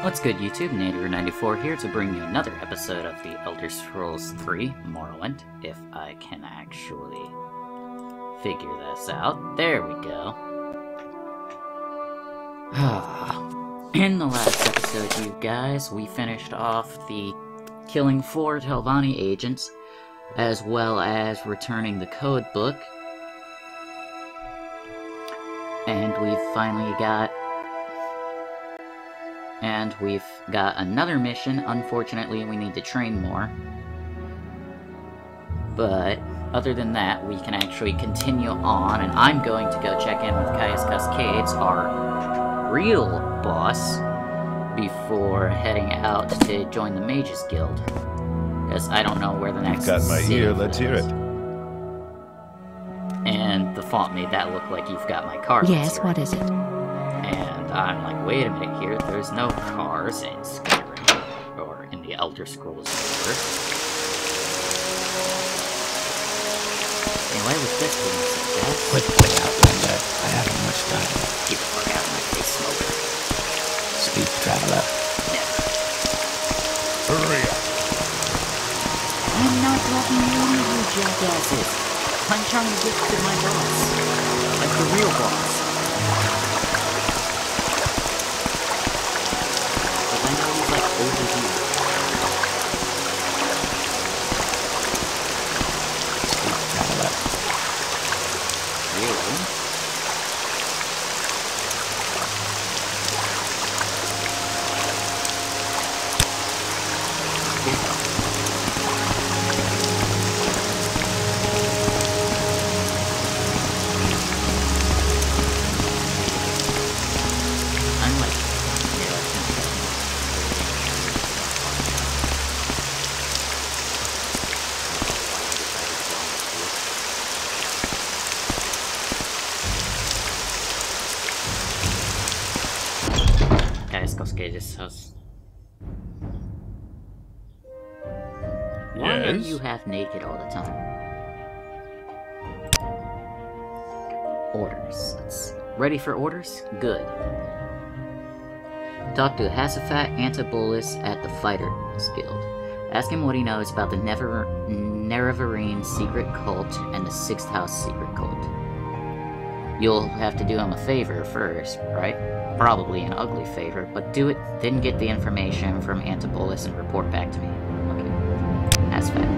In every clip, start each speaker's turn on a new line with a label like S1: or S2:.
S1: What's good, YouTube? Nader94 here to bring you another episode of the Elder Scrolls 3 Morrowind, if I can actually figure this out. There we go. In the last episode, you guys, we finished off the killing 4 Telvanni agents, as well as returning the code book. And we've got another mission. Unfortunately, we need to train more. But other than that, we can actually continue on, and I'm going to go check in with Caius Cascades, our real boss, before heading out to join the Mages Guild. Because I don't know where the next
S2: You've got my ear, let's hear it.
S1: And the font made that look like you've got my car.
S3: Yes, what is it?
S1: And I'm like, wait a minute here, there's no cars in Skyrim, or in the Elder Scrolls universe. Anyway, with this being said,
S2: Quit out, Linda. I haven't much time.
S1: Keep the fuck out of my face, smoker.
S2: Speak, traveler.
S1: Never.
S2: Hurry up.
S1: I'm not talking to any of you jackasses. I'm trying to get to my boss. Like the real boss. But I know he's like over here.
S2: Speak, traveler.
S1: Really? This house. Why are you half naked all the time? Orders. Ready for orders? Good. Talk to Hasaphat Antibolus at the Fighters Guild. Ask him what he knows about the Nerevarine secret cult and the Sixth House secret cult. You'll have to do him a favor first, right? Probably an ugly favor, but do it, then get the information from Antibolus and report back to me. Okay. Hasaphat.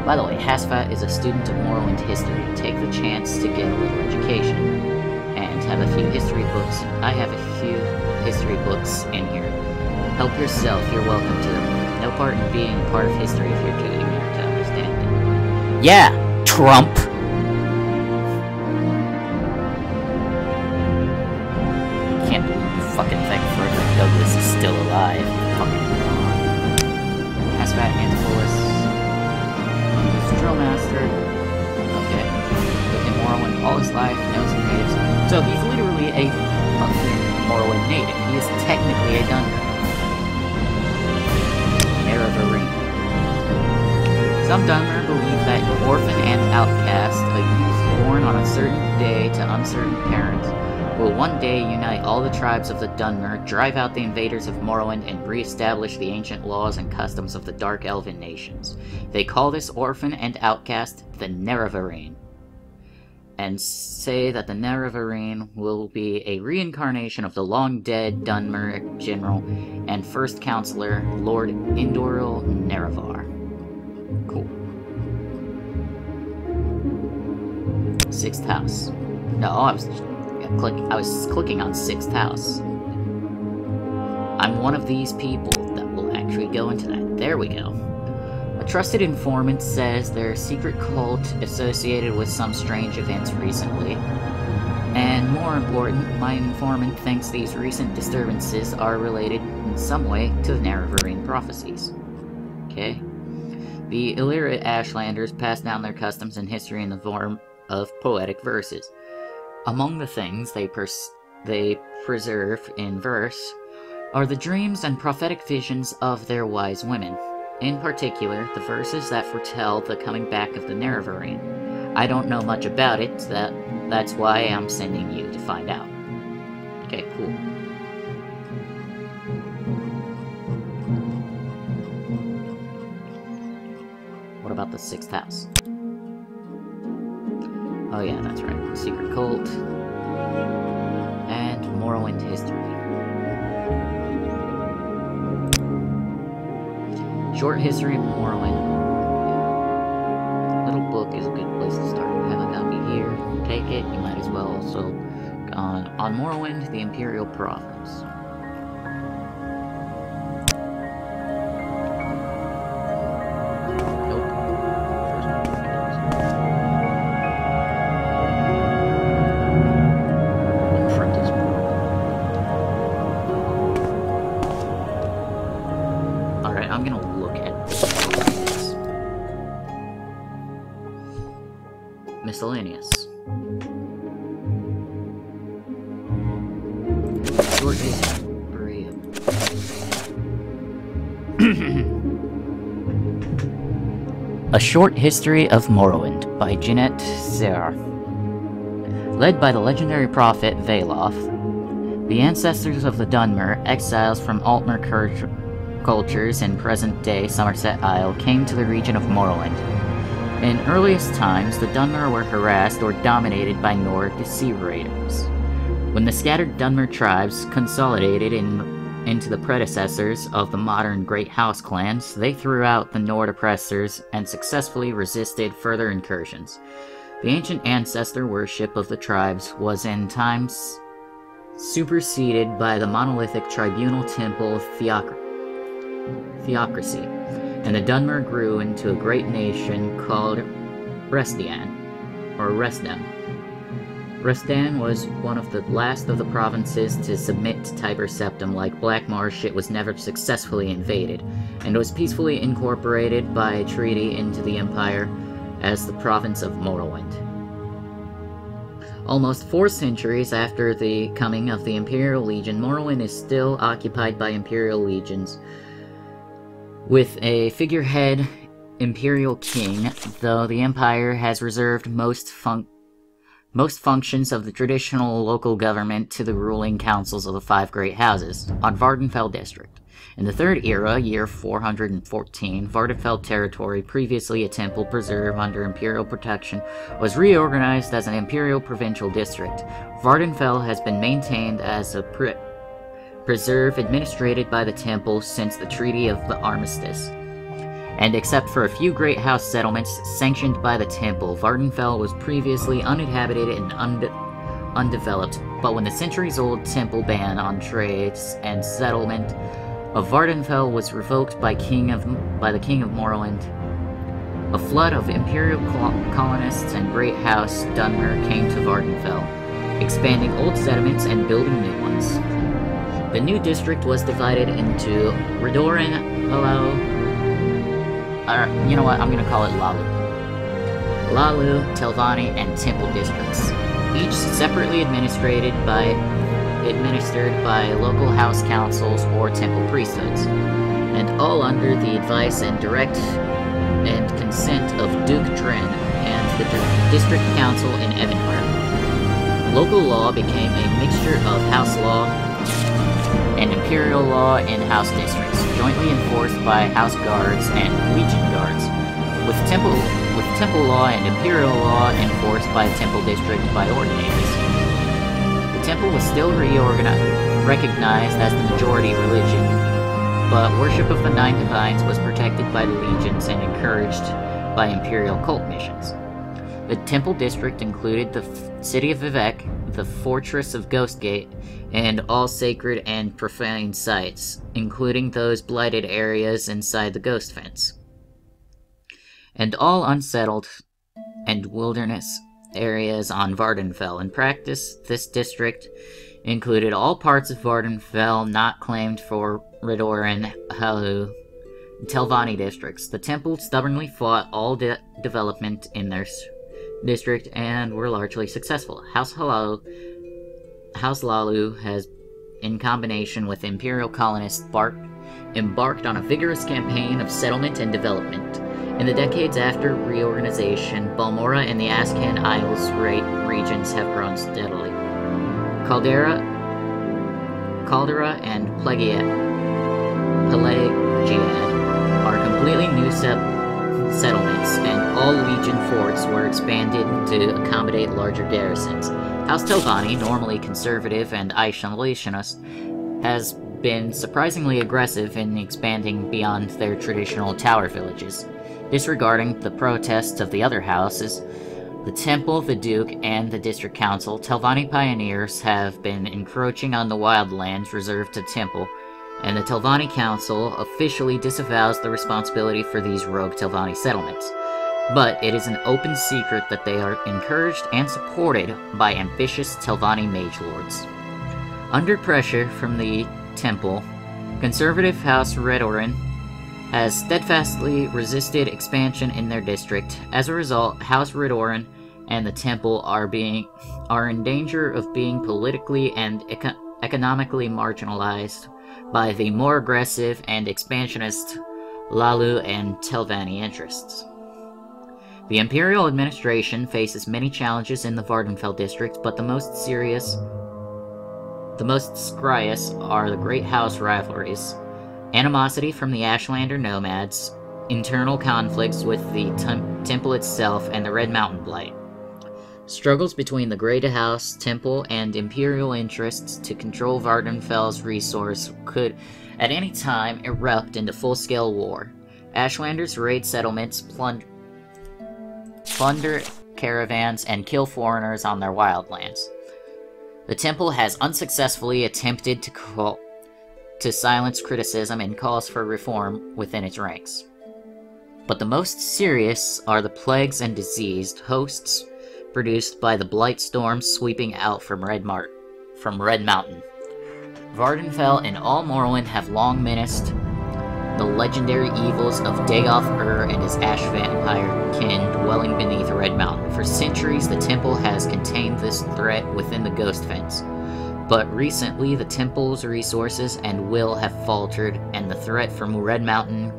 S1: By the way, Hasaphat is a student of Morrowind history. Take the chance to get a little education. And have a few history books. I have a few history books in here. Help yourself, you're welcome to them. No part in being part of history if you're too ignorant to understand it. Yeah! Trump! Can't believe you fucking think Frederick Douglass is still alive. Fucking moron. Hasaphat Antibolus. Drillmaster. Okay. Lived in Morrowind all his life, knows the natives. So he's literally a fucking Morrowind native. He is technically a Dwemer. Nerevarine. Some Dwemer believe that the orphan and outcast, a youth born on a certain day to uncertain parents, will one day unite all the tribes of the Dwemer, drive out the invaders of Morrowind, and re-establish the ancient laws and customs of the Dark Elven nations. They call this orphan and outcast the Nerevarine, and say that the Nerevarine will be a reincarnation of the long-dead Dwemer general and first counselor, Lord Indoril Nerevar. Cool. Sixth house. No, I was clicking on Sixth house. I'm one of these people that will actually go into that. There we go. A trusted informant says there's a secret cult associated with some strange events recently. And more important, my informant thinks these recent disturbances are related in some way to the Nerevarine prophecies. Okay. The illiterate Ashlanders pass down their customs and history in the form of poetic verses. Among the things they preserve in verse are the dreams and prophetic visions of their wise women. In particular, the verses that foretell the coming back of the Nerevarine. I don't know much about it, That's why I'm sending you to find out. Okay, cool. What about the 6th house? Oh yeah, that's right. Secret cult. And Morrowind history. Short history of Morrowind. Little book is a good place to start. I have a copy here. Take it. You might as well also on Morrowind, the Imperial Province. Miscellaneous. Short history. A Short History of Morrowind by Jeanette Serre. Led by the legendary prophet Valoth, the ancestors of the Dwemer, exiles from Altmer cultures in present-day Somerset Isle, came to the region of Morrowind. In earliest times, the Dwemer were harassed or dominated by Nord sea raiders. When the scattered Dwemer tribes consolidated into the predecessors of the modern Great House clans, they threw out the Nord oppressors and successfully resisted further incursions. The ancient ancestor worship of the tribes was in times superseded by the monolithic tribunal temple theocracy, and the Dwemer grew into a great nation called Resdan. Resdan was one of the last of the provinces to submit to Tiber Septim. Like Blackmarsh, it was never successfully invaded, and was peacefully incorporated by a treaty into the Empire as the province of Morrowind. Almost 4 centuries after the coming of the Imperial Legion, Morrowind is still occupied by Imperial legions, with a figurehead Imperial King, though the Empire has reserved most functions of the traditional local government to the ruling councils of the 5 great houses on Vvardenfell district. In the Third Era, year 414, Vvardenfell territory, previously a temple preserve under Imperial protection, was reorganized as an Imperial provincial district. Vvardenfell has been maintained as a preserve administrated by the temple since the Treaty of the Armistice. And except for a few Great House settlements sanctioned by the temple, Vvardenfell was previously uninhabited and undeveloped, but when the centuries-old temple ban on trades and settlement of Vvardenfell was revoked by the King of Morrowind, a flood of Imperial colonists and Great House Dwemer came to Vvardenfell, expanding old settlements and building new ones. The new district was divided into Redoran, you know what, I'm gonna call it Lalu, Telvanni, and Temple districts, each separately administered by local house councils or temple priesthoods, and all under the advice and direct and consent of Duke Dren and the district council in Evenhart. Local law became a mixture of house law and imperial law in house districts, jointly enforced by house guards and legion guards, with temple law and imperial law enforced by the temple district by ordinators. The temple was still recognized as the majority religion, but worship of the 9 divines was protected by the legions and encouraged by imperial cult missions. The temple district included the city of Vivec, the fortress of Ghostgate, and all sacred and profane sites, including those blighted areas inside the Ghost Fence, and all unsettled and wilderness areas on Vvardenfell. In practice, this district included all parts of Vvardenfell not claimed for Redoran, Halu, and Telvanni districts. The temple stubbornly fought all development in their district and were largely successful. House Lalu has, in combination with imperial colonists, embarked on a vigorous campaign of settlement and development, In the decades after reorganization, Balmora and the Ascan Isles regions have grown steadily. Caldera and Pelagiad are completely new settlements, and all Legion forts were expanded to accommodate larger garrisons. House Telvanni, normally conservative and isolationist, has been surprisingly aggressive in expanding beyond their traditional tower villages. Disregarding the protests of the other houses, the Temple, the Duke, and the District Council, Telvanni pioneers have been encroaching on the wildlands reserved to Temple, and the Telvanni Council officially disavows the responsibility for these rogue Telvanni settlements. But it is an open secret that they are encouraged and supported by ambitious Telvanni mage lords. Under pressure from the Temple, conservative House Redoran has steadfastly resisted expansion in their district. As a result, House Redoran and the Temple are in danger of being politically and economically marginalized by the more aggressive and expansionist Lalu and Telvanni interests. The Imperial administration faces many challenges in the Vardenfell district, but the most scarious are the Great House rivalries, animosity from the Ashlander nomads, internal conflicts with the Temple itself, and the Red Mountain Blight. Struggles between the Great House, Temple, and Imperial interests to control Vardenfell's resource could, at any time, erupt into full-scale war. Ashlanders raid settlements, plunder caravans, and kill foreigners on their wildlands. The Temple has unsuccessfully attempted to silence criticism and calls for reform within its ranks. But the most serious are the plagues and diseased hosts produced by the blight storm sweeping out from Red Mountain. Vardenfell and all Morrowind have long menaced the legendary evils of Dagoth and his ash vampire kin dwelling beneath Red Mountain. For centuries, the Temple has contained this threat within the Ghost Fence, but recently the Temple's resources and will have faltered, and the threat from Red Mountain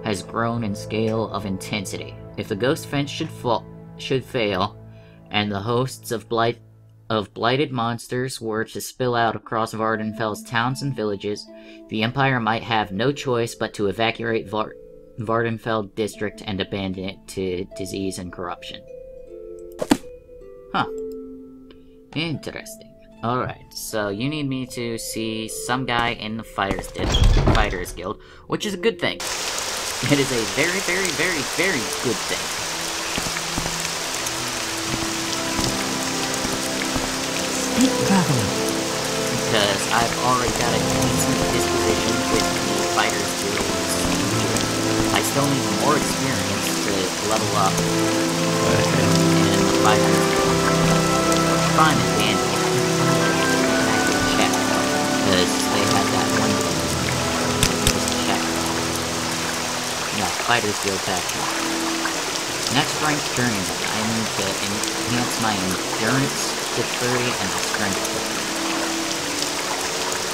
S1: has grown in scale of intensity. If the Ghost Fence should fail, and the hosts of blighted monsters were to spill out across Vardenfell's towns and villages, the Empire might have no choice but to evacuate Vardenfell district and abandon it to disease and corruption. Huh. Interesting. Alright, so you need me to see some guy in the Fighters Guild, which is a good thing. It is a very, very, very, very good thing.
S2: Traveler.
S1: Because I've already got a decent disposition with the Fighters Guild. I still need more experience to level up in the Fighters Guild. Fine and dandy. Actually check, because they had that one thing. Just check. Yeah, Fighters Guild faction. Next Strength Journeyman, I need to enhance my endurance to 30 and my strength to 30.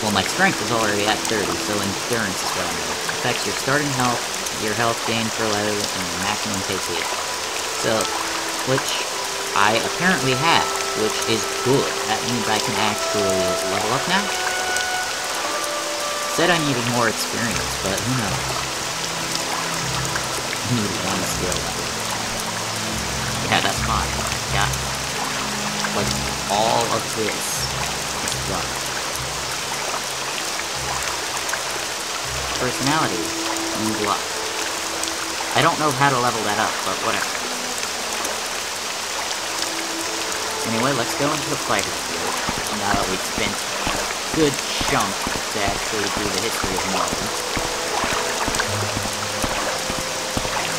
S1: Well, my strength is already at 30, so endurance is what I need. Affects your starting health, your health gain per level, and your maximum KP. So, which I apparently have, which is good. That means I can actually level up now. Said I needed more experience, but who knows? I need one skill level. Yeah, that's fine. Got it. Like, all of this is done. Personality, use luck. I don't know how to level that up, but whatever. Anyway, let's go into the Fighters Guild, now that we've spent a good chunk to actually do the history of Morrowind.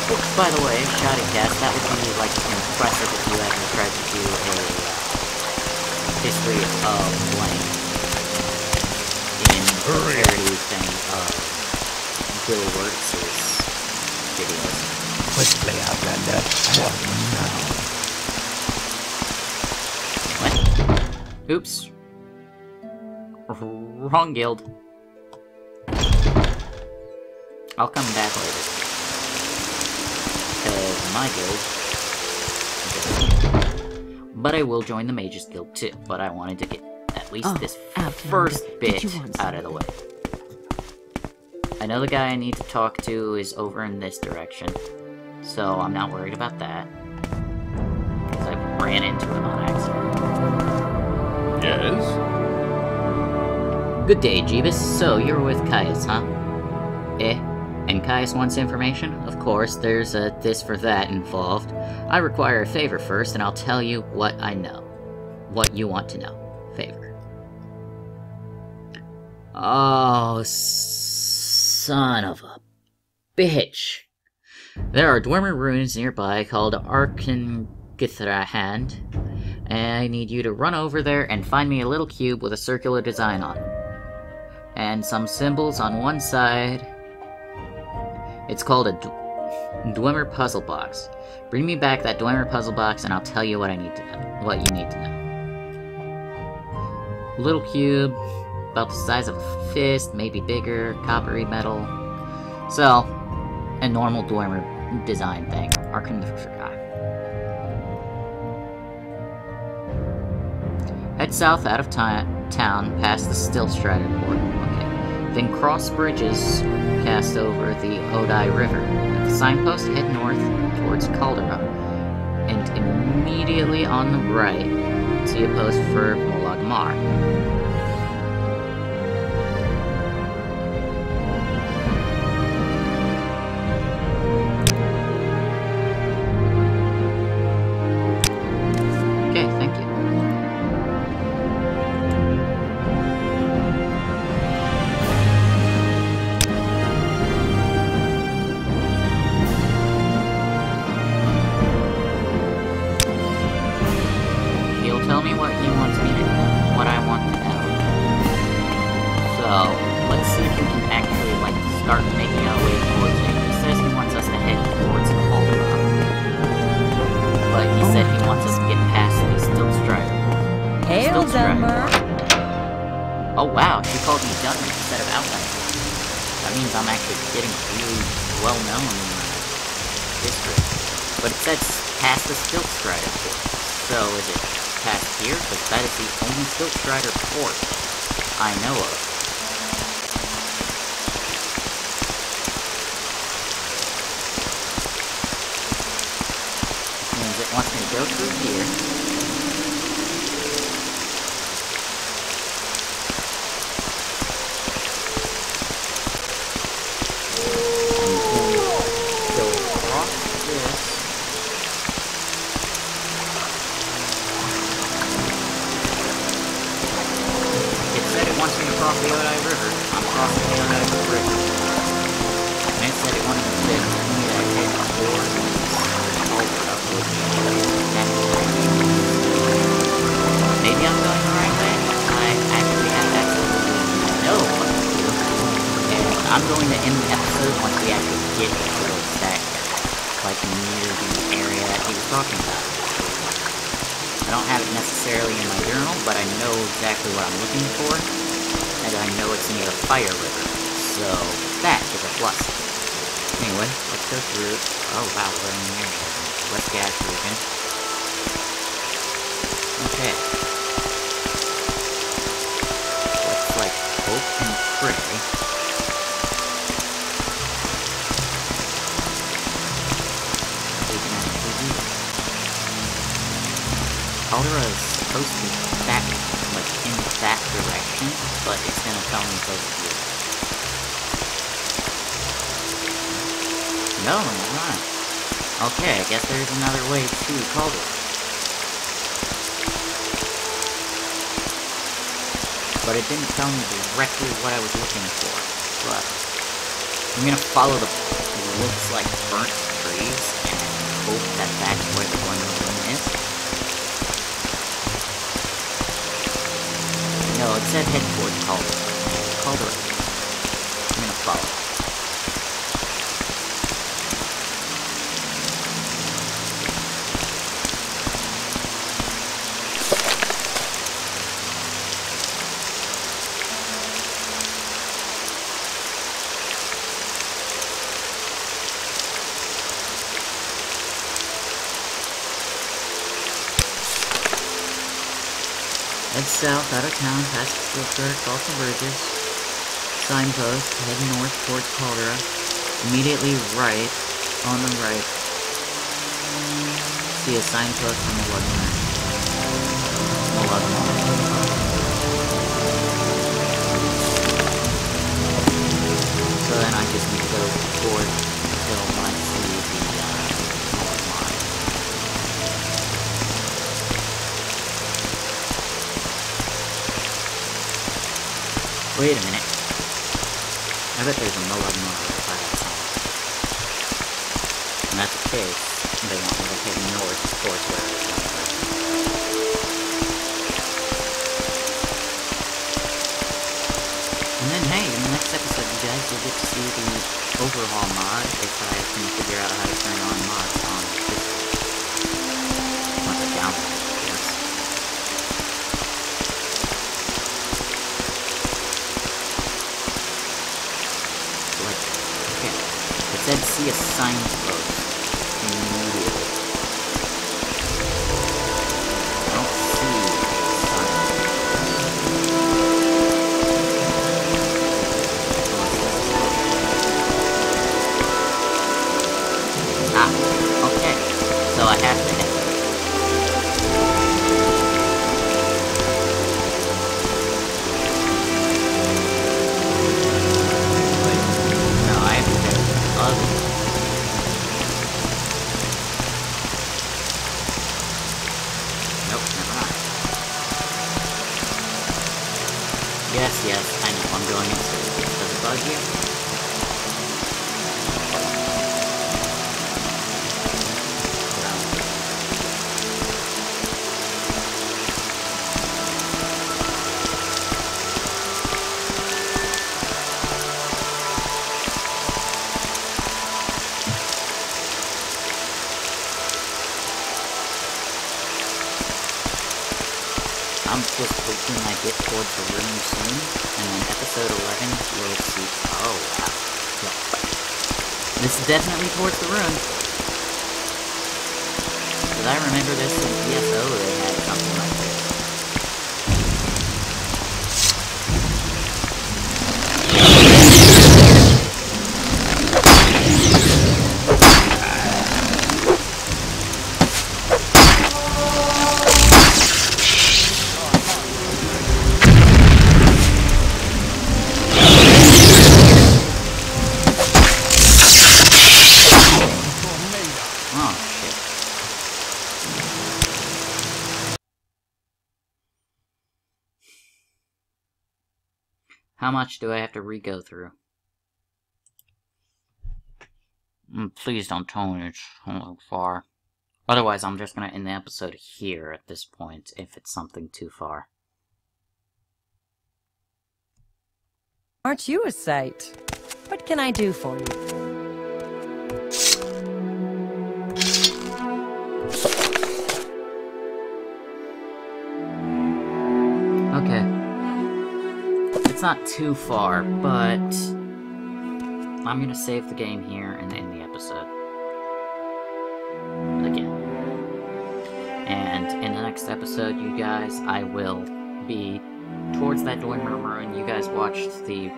S1: Which, by the way, Shoddy Cast, that would be, like, impressive if you ever tried to do a history of Blank in a parody thing of Bill Wirtz's videos.
S2: Quickly, Outlander.
S1: What? Oops. Wrong guild. I'll come back later. my guild. But I will join the Mages Guild too. But I wanted to get at least this first bit out of the way. I know the guy I need to talk to is over in this direction. So I'm not worried about that. Because I ran into him on accident.
S3: Yes?
S1: Good day, Jeebus. So, you're with Caius, huh? And Caius wants information? Of course, there's a this for that involved. I require a favor first, and I'll tell you what I know. What you want to know. Favor. Oh, son of a bitch. There are Dwemer ruins nearby called Arkangithrahan, and I need you to run over there and find me a little cube with a circular design on it. And some symbols on one side. It's called a Dwemer puzzle box. Bring me back that Dwemer puzzle box and I'll tell you what I need to know. What you need to know. Little cube, about the size of a fist, maybe bigger, coppery metal. So, a normal Dwemer design thing. Head south out of town, past the Stillstrider port. Okay. Then cross bridges cast over the Odai River. At the signpost, head north towards Caldera. And immediately on the right, see a post for Molagmar. Okay, thank you. Tell me what he wants me to know, what I want to know. So, let's see if we can actually, like, start making our way towards it. He says he wants us to head towards Caldera. But he said he wants us to get past the Stillstrider.
S4: Hail, Dwemer!
S1: Oh wow, she called me Dwemer instead of Outlander. That means I'm actually getting really well known in the district. But it says past the Stillstrider port. So, is it past here? Because that is the only Stillstrider port I know of. Which means it wants me to go through here. And then go across this. Wants me to cross the Odai River. I'm crossing the Odai River. And it said it wanted me to head towards Caldera. Maybe I'm going the right way? I actually have absolutely no clue. And I'm going to end the episode once we actually get to that, like, near the area that he was talking about. I don't have it necessarily in my journal, but I know exactly what I'm looking for. And I know it's near a fire river, so that is a plus. Anyway, let's go through. Oh wow, we're in the area. West Gas region. Okay. Let's, like, hope and pray. We can actually do that. Caldera is supposed to be back, like, in that direction, but it's gonna tell me over here. No, never mind. Okay, I guess there's another way to Caldera. But it didn't tell me directly what I was looking for. But I'm gonna follow the looks like burnt trees and hope that that's where the one is. No, it said head towards Caldera. Caldera. I'm gonna follow. Head south out of town, past the church, off the bridges. Signpost, head north towards Caldera. Immediately right, on the right. See a signpost from the Dwemer. So then I just need to go forward until I see the mine. Wait a minute. I bet there's a Moab mine right by that sign. And that's the case. They want me to head north towards where it's going. And then, hey, in the next episode, you guys will get to see the overhaul mod if I can figure out how to turn on mods on this. Once I download it, of course. Like, okay. It said see a signpost immediately. I don't see a signpost. Ah, okay. So I have to head. Wait, no, I have to head the other way. Nope, never mind. Yes, I know, I'm going in circles. Does it bug you? I'm just hoping I get towards the room soon, and then episode 11 we'll see. Oh, wow. Yeah. This is definitely towards the room. Because I remember this in PSO, they had something like this. How much do I have to re-go through? Please don't tell me it's so far. Otherwise, I'm just gonna end the episode here at this point, if it's something too far.
S4: Aren't you a sight? What can I do for you?
S1: Okay. It's not too far, but I'm gonna save the game here and end the episode. Again. And in the next episode, you guys, I will be towards that Dwemer ruin. You guys watched the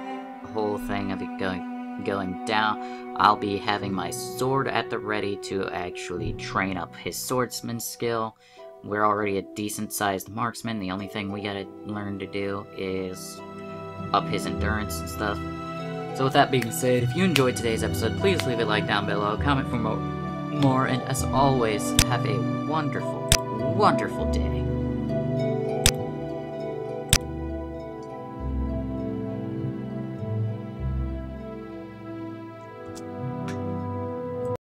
S1: whole thing of it going down. I'll be having my sword at the ready to actually train up his swordsman skill. We're already a decent-sized marksman. The only thing we gotta learn to do is up his endurance and stuff. So with that being said, if you enjoyed today's episode, please leave a like down below, comment for more, and as always, have a wonderful, wonderful day.